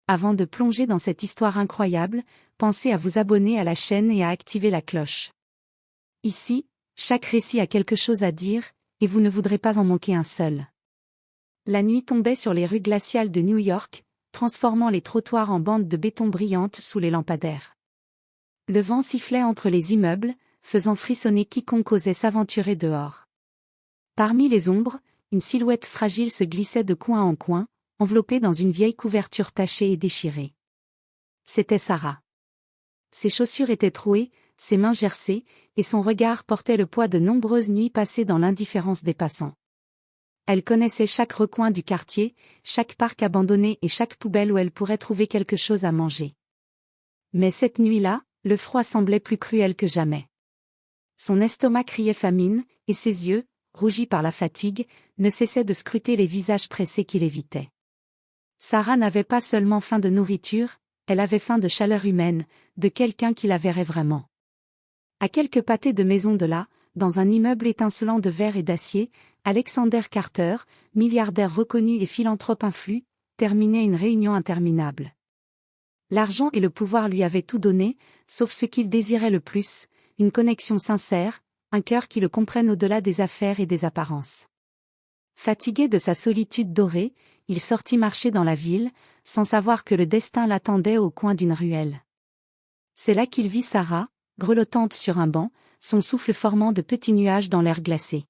avant de plonger dans cette histoire incroyable, pensez à vous abonner à la chaîne et à activer la cloche. Ici, chaque récit a quelque chose à dire, et vous ne voudrez pas en manquer un seul. La nuit tombait sur les rues glaciales de New York, transformant les trottoirs en bandes de béton brillantes sous les lampadaires. Le vent sifflait entre les immeubles, faisant frissonner quiconque osait s'aventurer dehors. Parmi les ombres, une silhouette fragile se glissait de coin en coin, enveloppée dans une vieille couverture tachée et déchirée. C'était Sarah. Ses chaussures étaient trouées, ses mains gercées, et son regard portait le poids de nombreuses nuits passées dans l'indifférence des passants. Elle connaissait chaque recoin du quartier, chaque parc abandonné et chaque poubelle où elle pourrait trouver quelque chose à manger. Mais cette nuit-là, le froid semblait plus cruel que jamais. Son estomac criait famine, et ses yeux, rougis par la fatigue, ne cessaient de scruter les visages pressés qui l'évitaient. Sarah n'avait pas seulement faim de nourriture, elle avait faim de chaleur humaine, de quelqu'un qui la verrait vraiment. À quelques pâtés de maison de là, dans un immeuble étincelant de verre et d'acier, Alexander Carter, milliardaire reconnu et philanthrope influent, terminait une réunion interminable. L'argent et le pouvoir lui avaient tout donné, sauf ce qu'il désirait le plus, une connexion sincère, un cœur qui le comprenne au-delà des affaires et des apparences. Fatigué de sa solitude dorée, il sortit marcher dans la ville, sans savoir que le destin l'attendait au coin d'une ruelle. C'est là qu'il vit Sarah, grelottante sur un banc, son souffle formant de petits nuages dans l'air glacé.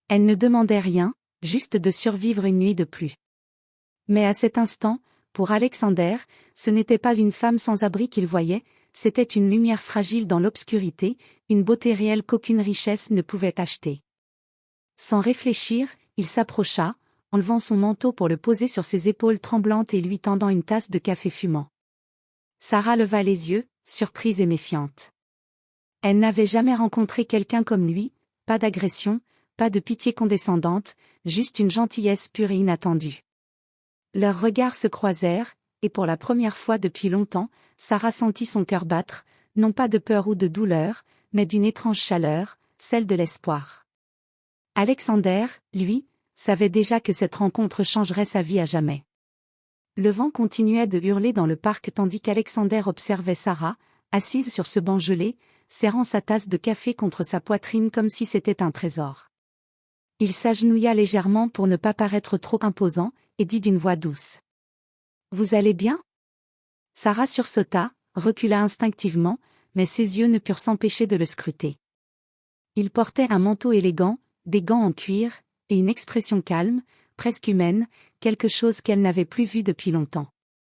Elle ne demandait rien, juste de survivre une nuit de plus. Mais à cet instant, pour Alexander, ce n'était pas une femme sans abri qu'il voyait, c'était une lumière fragile dans l'obscurité, une beauté réelle qu'aucune richesse ne pouvait acheter. Sans réfléchir, il s'approcha, enlevant son manteau pour le poser sur ses épaules tremblantes et lui tendant une tasse de café fumant. Sarah leva les yeux, surprise et méfiante. Elle n'avait jamais rencontré quelqu'un comme lui, pas d'agression, pas de pitié condescendante, juste une gentillesse pure et inattendue. Leurs regards se croisèrent, et pour la première fois depuis longtemps, Sarah sentit son cœur battre, non pas de peur ou de douleur, mais d'une étrange chaleur, celle de l'espoir. Alexander, lui, savait déjà que cette rencontre changerait sa vie à jamais. Le vent continuait de hurler dans le parc tandis qu'Alexander observait Sarah, assise sur ce banc gelé, serrant sa tasse de café contre sa poitrine comme si c'était un trésor. Il s'agenouilla légèrement pour ne pas paraître trop imposant, et dit d'une voix douce. « Vous allez bien ?» Sarah sursauta, recula instinctivement, mais ses yeux ne purent s'empêcher de le scruter. Il portait un manteau élégant, des gants en cuir, et une expression calme, presque humaine, quelque chose qu'elle n'avait plus vu depuis longtemps.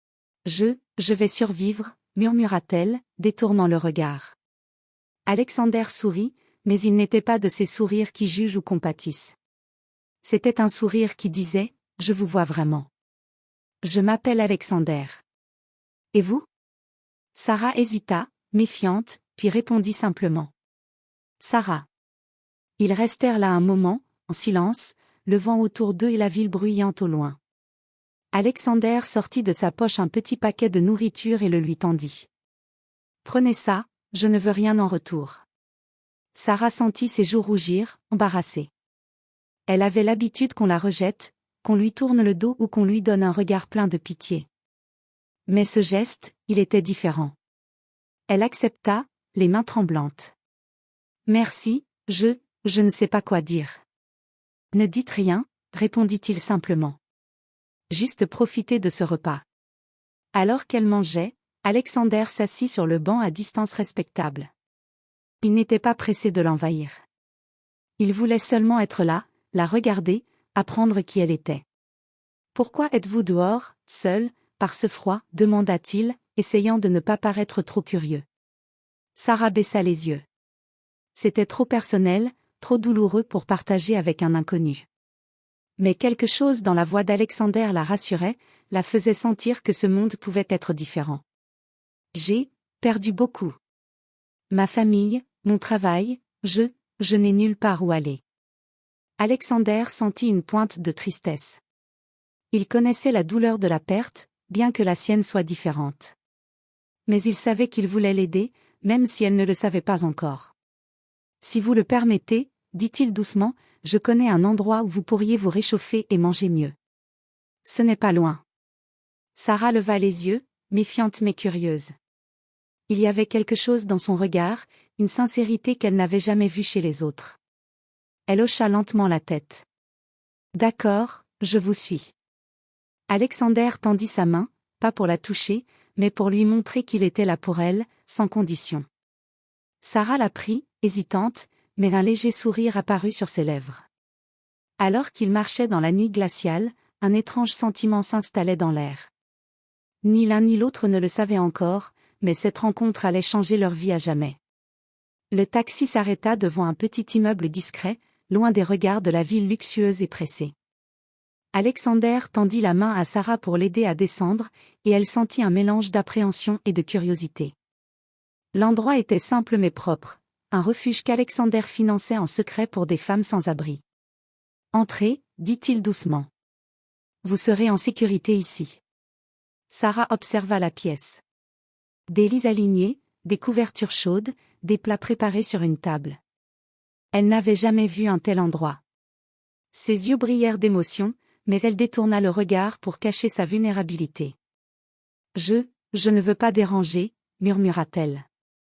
« Je vais survivre, » murmura-t-elle, détournant le regard. Alexander sourit, mais il n'était pas de ces sourires qui jugent ou compatissent. C'était un sourire qui disait « Je vous vois vraiment. Je m'appelle Alexander. » « Et vous ?» Sarah hésita, méfiante, puis répondit simplement. « Sarah. » Ils restèrent là un moment, en silence, le vent autour d'eux et la ville bruyante au loin. Alexander sortit de sa poche un petit paquet de nourriture et le lui tendit. « Prenez ça, je ne veux rien en retour. » Sarah sentit ses joues rougir, embarrassée. Elle avait l'habitude qu'on la rejette, qu'on lui tourne le dos ou qu'on lui donne un regard plein de pitié. Mais ce geste, il était différent. Elle accepta, les mains tremblantes. « Merci, je ne sais pas quoi dire. »« Ne dites rien, » répondit-il simplement. « Juste profitez de ce repas. » Alors qu'elle mangeait, Alexander s'assit sur le banc à distance respectable. Il n'était pas pressé de l'envahir. Il voulait seulement être là, la regarder, apprendre qui elle était. « Pourquoi êtes-vous dehors, seule, par ce froid ?» demanda-t-il, essayant de ne pas paraître trop curieux. Sarah baissa les yeux. C'était trop personnel, trop douloureux pour partager avec un inconnu. Mais quelque chose dans la voix d'Alexander la rassurait, la faisait sentir que ce monde pouvait être différent. « J'ai perdu beaucoup. Ma famille, mon travail, je n'ai nulle part où aller. » Alexander sentit une pointe de tristesse. Il connaissait la douleur de la perte, bien que la sienne soit différente. Mais il savait qu'il voulait l'aider, même si elle ne le savait pas encore. « Si vous le permettez, » dit-il doucement, « je connais un endroit où vous pourriez vous réchauffer et manger mieux. Ce n'est pas loin. » Sarah leva les yeux, méfiante mais curieuse. Il y avait quelque chose dans son regard, une sincérité qu'elle n'avait jamais vue chez les autres. Elle hocha lentement la tête. D'accord, je vous suis. Alexander tendit sa main, pas pour la toucher, mais pour lui montrer qu'il était là pour elle, sans condition. Sarah la prit, hésitante, mais un léger sourire apparut sur ses lèvres. Alors qu'ils marchaient dans la nuit glaciale, un étrange sentiment s'installait dans l'air. Ni l'un ni l'autre ne le savaient encore, mais cette rencontre allait changer leur vie à jamais. Le taxi s'arrêta devant un petit immeuble discret, loin des regards de la ville luxueuse et pressée. Alexander tendit la main à Sarah pour l'aider à descendre, et elle sentit un mélange d'appréhension et de curiosité. L'endroit était simple mais propre, un refuge qu'Alexander finançait en secret pour des femmes sans abri. « Entrez, dit-il doucement. Vous serez en sécurité ici. » Sarah observa la pièce. Des lits alignés, des couvertures chaudes, des plats préparés sur une table. Elle n'avait jamais vu un tel endroit. Ses yeux brillèrent d'émotion, mais elle détourna le regard pour cacher sa vulnérabilité. « Je ne veux pas déranger, » murmura-t-elle.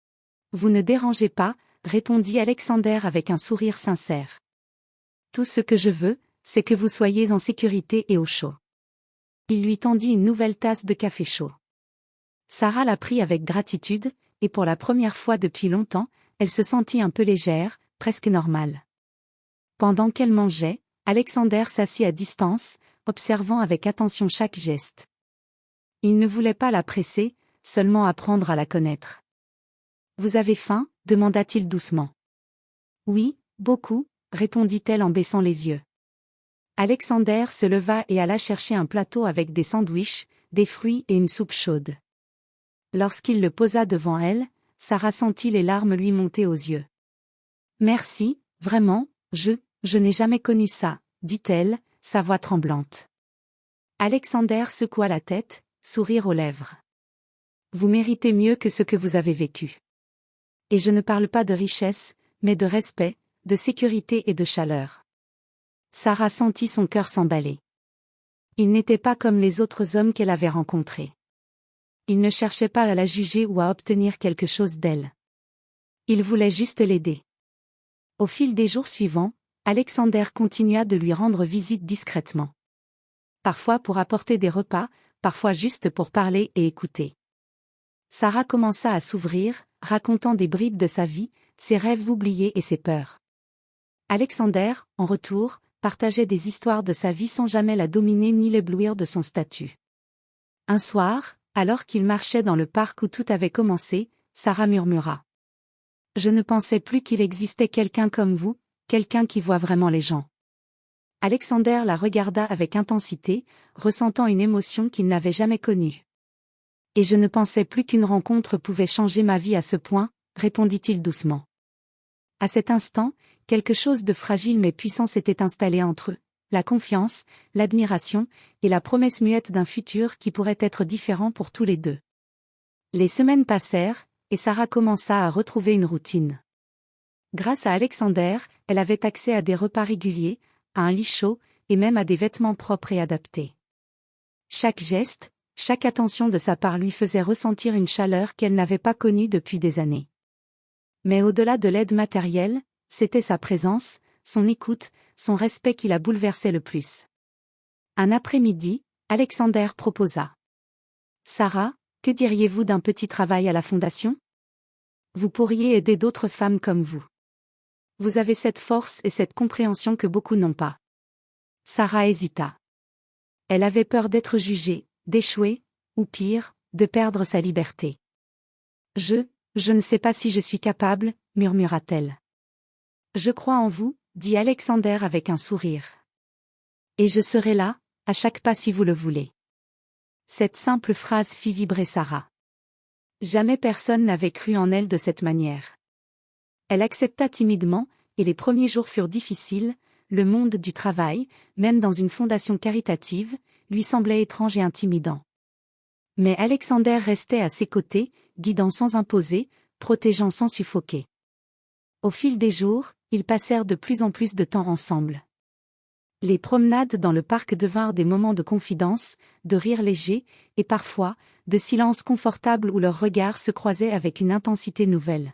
« Vous ne dérangez pas, » répondit Alexander avec un sourire sincère. « Tout ce que je veux, c'est que vous soyez en sécurité et au chaud. » Il lui tendit une nouvelle tasse de café chaud. Sarah la prit avec gratitude, et pour la première fois depuis longtemps, elle se sentit un peu légère, presque normale. Pendant qu'elle mangeait, Alexander s'assit à distance, observant avec attention chaque geste. Il ne voulait pas la presser, seulement apprendre à la connaître. « Vous avez faim ? » demanda-t-il doucement. « Oui, beaucoup » répondit-elle en baissant les yeux. Alexander se leva et alla chercher un plateau avec des sandwichs, des fruits et une soupe chaude. Lorsqu'il le posa devant elle, Sarah sentit les larmes lui monter aux yeux. « Merci, vraiment, je n'ai jamais connu ça, » dit-elle, sa voix tremblante. Alexander secoua la tête, sourire aux lèvres. « Vous méritez mieux que ce que vous avez vécu. Et je ne parle pas de richesse, mais de respect, de sécurité et de chaleur. » Sarah sentit son cœur s'emballer. Il n'était pas comme les autres hommes qu'elle avait rencontrés. Il ne cherchait pas à la juger ou à obtenir quelque chose d'elle. Il voulait juste l'aider. Au fil des jours suivants, Alexander continua de lui rendre visite discrètement. Parfois pour apporter des repas, parfois juste pour parler et écouter. Sarah commença à s'ouvrir, racontant des bribes de sa vie, ses rêves oubliés et ses peurs. Alexander, en retour, partageait des histoires de sa vie sans jamais la dominer ni l'éblouir de son statut. Un soir, alors qu'il marchait dans le parc où tout avait commencé, Sarah murmura. « Je ne pensais plus qu'il existait quelqu'un comme vous, quelqu'un qui voit vraiment les gens. » Alexander la regarda avec intensité, ressentant une émotion qu'il n'avait jamais connue. « Et je ne pensais plus qu'une rencontre pouvait changer ma vie à ce point, » répondit-il doucement. À cet instant, quelque chose de fragile mais puissant s'était installé entre eux, la confiance, l'admiration, et la promesse muette d'un futur qui pourrait être différent pour tous les deux. Les semaines passèrent, et Sarah commença à retrouver une routine. Grâce à Alexander, elle avait accès à des repas réguliers, à un lit chaud, et même à des vêtements propres et adaptés. Chaque geste, chaque attention de sa part lui faisait ressentir une chaleur qu'elle n'avait pas connue depuis des années. Mais au-delà de l'aide matérielle, c'était sa présence, son écoute, son respect qui la bouleversait le plus. Un après-midi, Alexander proposa. « Sarah, que diriez-vous d'un petit travail à la fondation ? Vous pourriez aider d'autres femmes comme vous. Vous avez cette force et cette compréhension que beaucoup n'ont pas. » Sarah hésita. Elle avait peur d'être jugée, d'échouer, ou pire, de perdre sa liberté. « Je ne sais pas si je suis capable, » murmura-t-elle. « Je crois en vous, » dit Alexander avec un sourire. « Et je serai là, à chaque pas si vous le voulez. » Cette simple phrase fit vibrer Sarah. Jamais personne n'avait cru en elle de cette manière. Elle accepta timidement, et les premiers jours furent difficiles, le monde du travail, même dans une fondation caritative, lui semblait étrange et intimidant. Mais Alexander restait à ses côtés, guidant sans imposer, protégeant sans suffoquer. Au fil des jours, ils passèrent de plus en plus de temps ensemble. Les promenades dans le parc devinrent des moments de confidence, de rire léger, et parfois, de silence confortable où leurs regards se croisaient avec une intensité nouvelle.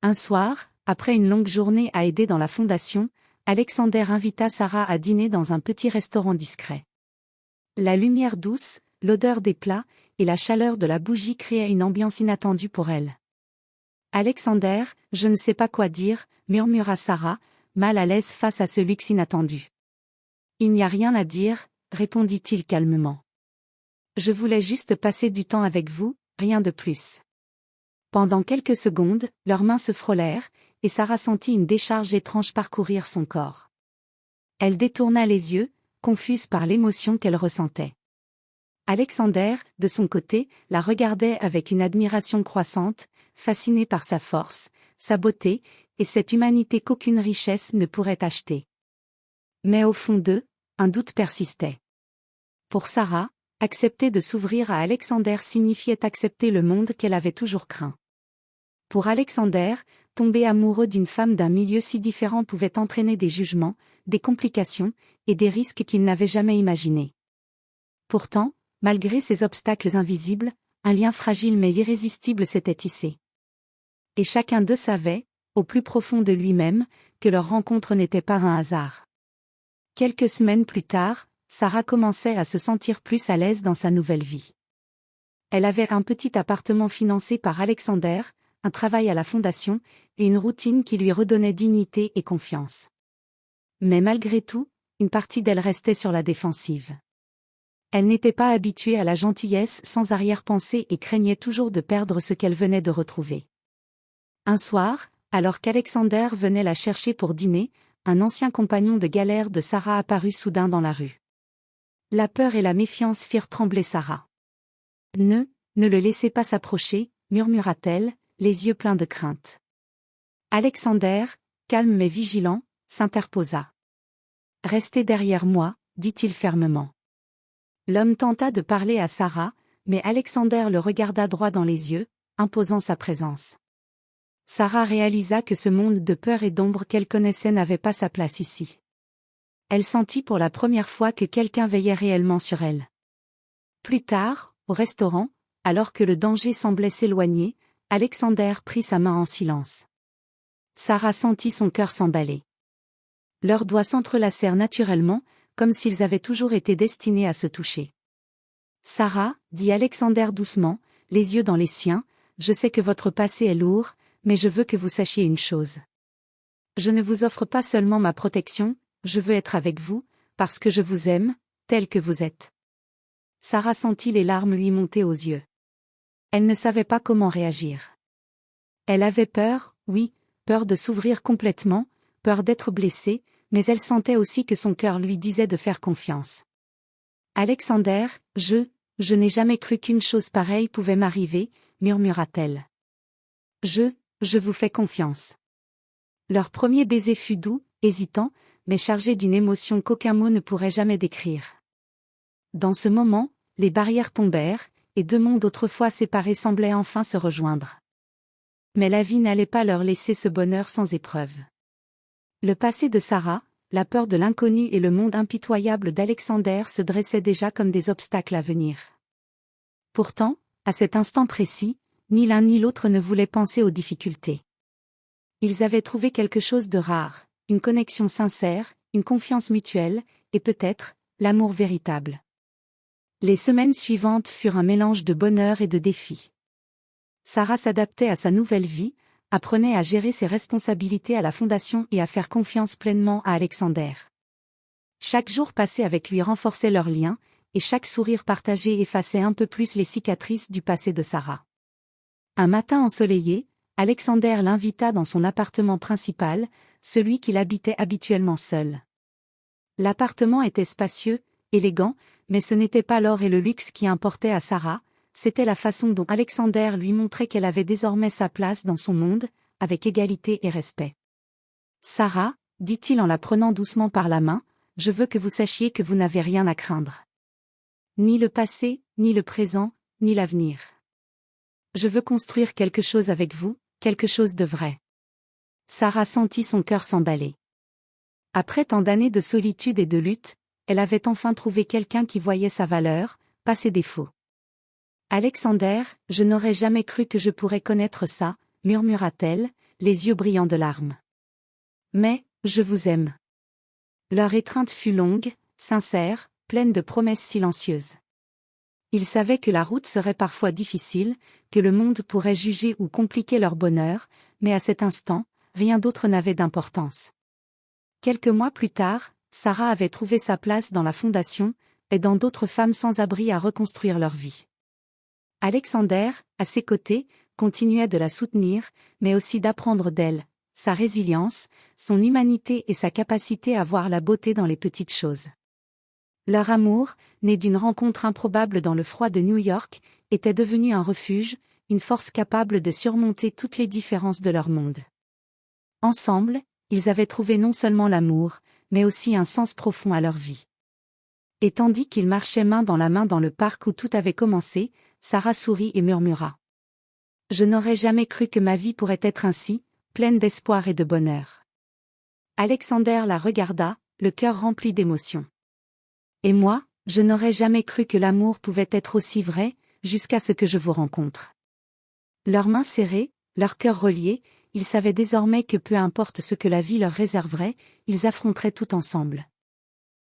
Un soir, après une longue journée à aider dans la fondation, Alexander invita Sarah à dîner dans un petit restaurant discret. La lumière douce, l'odeur des plats, et la chaleur de la bougie créaient une ambiance inattendue pour elle. « Alexander, je ne sais pas quoi dire », murmura Sarah, mal à l'aise face à ce luxe inattendu. « Il n'y a rien à dire », répondit-il calmement. « Je voulais juste passer du temps avec vous, rien de plus. » Pendant quelques secondes, leurs mains se frôlèrent, et Sarah sentit une décharge étrange parcourir son corps. Elle détourna les yeux, confuse par l'émotion qu'elle ressentait. Alexander, de son côté, la regardait avec une admiration croissante, fasciné par sa force, sa beauté, et cette humanité qu'aucune richesse ne pourrait acheter. Mais au fond d'eux, un doute persistait. Pour Sarah, accepter de s'ouvrir à Alexander signifiait accepter le monde qu'elle avait toujours craint. Pour Alexander, tomber amoureux d'une femme d'un milieu si différent pouvait entraîner des jugements, des complications, et des risques qu'il n'avait jamais imaginés. Pourtant, malgré ces obstacles invisibles, un lien fragile mais irrésistible s'était tissé. Et chacun d'eux savait, au plus profond de lui-même, que leur rencontre n'était pas un hasard. Quelques semaines plus tard, Sarah commençait à se sentir plus à l'aise dans sa nouvelle vie. Elle avait un petit appartement financé par Alexander, un travail à la fondation, et une routine qui lui redonnait dignité et confiance. Mais malgré tout, une partie d'elle restait sur la défensive. Elle n'était pas habituée à la gentillesse sans arrière-pensée et craignait toujours de perdre ce qu'elle venait de retrouver. Un soir, alors qu'Alexander venait la chercher pour dîner, un ancien compagnon de galère de Sarah apparut soudain dans la rue. La peur et la méfiance firent trembler Sarah. « Ne le laissez pas s'approcher », murmura-t-elle, les yeux pleins de crainte. Alexander, calme mais vigilant, s'interposa. « Restez derrière moi », dit-il fermement. L'homme tenta de parler à Sarah, mais Alexander le regarda droit dans les yeux, imposant sa présence. Sarah réalisa que ce monde de peur et d'ombre qu'elle connaissait n'avait pas sa place ici. Elle sentit pour la première fois que quelqu'un veillait réellement sur elle. Plus tard, au restaurant, alors que le danger semblait s'éloigner, Alexander prit sa main en silence. Sarah sentit son cœur s'emballer. Leurs doigts s'entrelacèrent naturellement, comme s'ils avaient toujours été destinés à se toucher. « Sarah, » dit Alexander doucement, les yeux dans les siens, « je sais que votre passé est lourd, mais je veux que vous sachiez une chose. Je ne vous offre pas seulement ma protection, je veux être avec vous, parce que je vous aime, tel que vous êtes. » Sarah sentit les larmes lui monter aux yeux. Elle ne savait pas comment réagir. Elle avait peur, oui, peur de s'ouvrir complètement, peur d'être blessée, mais elle sentait aussi que son cœur lui disait de faire confiance. « Alexander, je n'ai jamais cru qu'une chose pareille pouvait m'arriver, » murmura-t-elle. « Je vous fais confiance. » Leur premier baiser fut doux, hésitant, mais chargé d'une émotion qu'aucun mot ne pourrait jamais décrire. Dans ce moment, les barrières tombèrent, et deux mondes autrefois séparés semblaient enfin se rejoindre. Mais la vie n'allait pas leur laisser ce bonheur sans épreuve. Le passé de Sarah, la peur de l'inconnu et le monde impitoyable d'Alexander se dressaient déjà comme des obstacles à venir. Pourtant, à cet instant précis, ni l'un ni l'autre ne voulaient penser aux difficultés. Ils avaient trouvé quelque chose de rare, une connexion sincère, une confiance mutuelle, et peut-être, l'amour véritable. Les semaines suivantes furent un mélange de bonheur et de défis. Sarah s'adaptait à sa nouvelle vie, apprenait à gérer ses responsabilités à la fondation et à faire confiance pleinement à Alexander. Chaque jour passé avec lui renforçait leur lien, et chaque sourire partagé effaçait un peu plus les cicatrices du passé de Sarah. Un matin ensoleillé, Alexander l'invita dans son appartement principal, celui qu'il habitait habituellement seul. L'appartement était spacieux, élégant, mais ce n'était pas l'or et le luxe qui importaient à Sarah, c'était la façon dont Alexander lui montrait qu'elle avait désormais sa place dans son monde, avec égalité et respect. « Sarah, » dit-il en la prenant doucement par la main, « je veux que vous sachiez que vous n'avez rien à craindre. Ni le passé, ni le présent, ni l'avenir. Je veux construire quelque chose avec vous, quelque chose de vrai. » Sarah sentit son cœur s'emballer. Après tant d'années de solitude et de lutte, elle avait enfin trouvé quelqu'un qui voyait sa valeur, pas ses défauts. Alexander, je n'aurais jamais cru que je pourrais connaître ça, murmura-t-elle, les yeux brillants de larmes. Mais, je vous aime. Leur étreinte fut longue, sincère, pleine de promesses silencieuses. Ils savaient que la route serait parfois difficile, que le monde pourrait juger ou compliquer leur bonheur, mais à cet instant, rien d'autre n'avait d'importance. Quelques mois plus tard, Sarah avait trouvé sa place dans la fondation, aidant d'autres femmes sans abri à reconstruire leur vie. Alexander, à ses côtés, continuait de la soutenir, mais aussi d'apprendre d'elle, sa résilience, son humanité et sa capacité à voir la beauté dans les petites choses. Leur amour, né d'une rencontre improbable dans le froid de New York, était devenu un refuge, une force capable de surmonter toutes les différences de leur monde. Ensemble, ils avaient trouvé non seulement l'amour, mais aussi un sens profond à leur vie. Et tandis qu'ils marchaient main dans la main dans le parc où tout avait commencé, Sarah sourit et murmura. « Je n'aurais jamais cru que ma vie pourrait être ainsi, pleine d'espoir et de bonheur. » Alexander la regarda, le cœur rempli d'émotion. « Et moi, je n'aurais jamais cru que l'amour pouvait être aussi vrai, jusqu'à ce que je vous rencontre. » Leurs mains serrées, leurs cœurs reliés, ils savaient désormais que peu importe ce que la vie leur réserverait, ils affronteraient tout ensemble.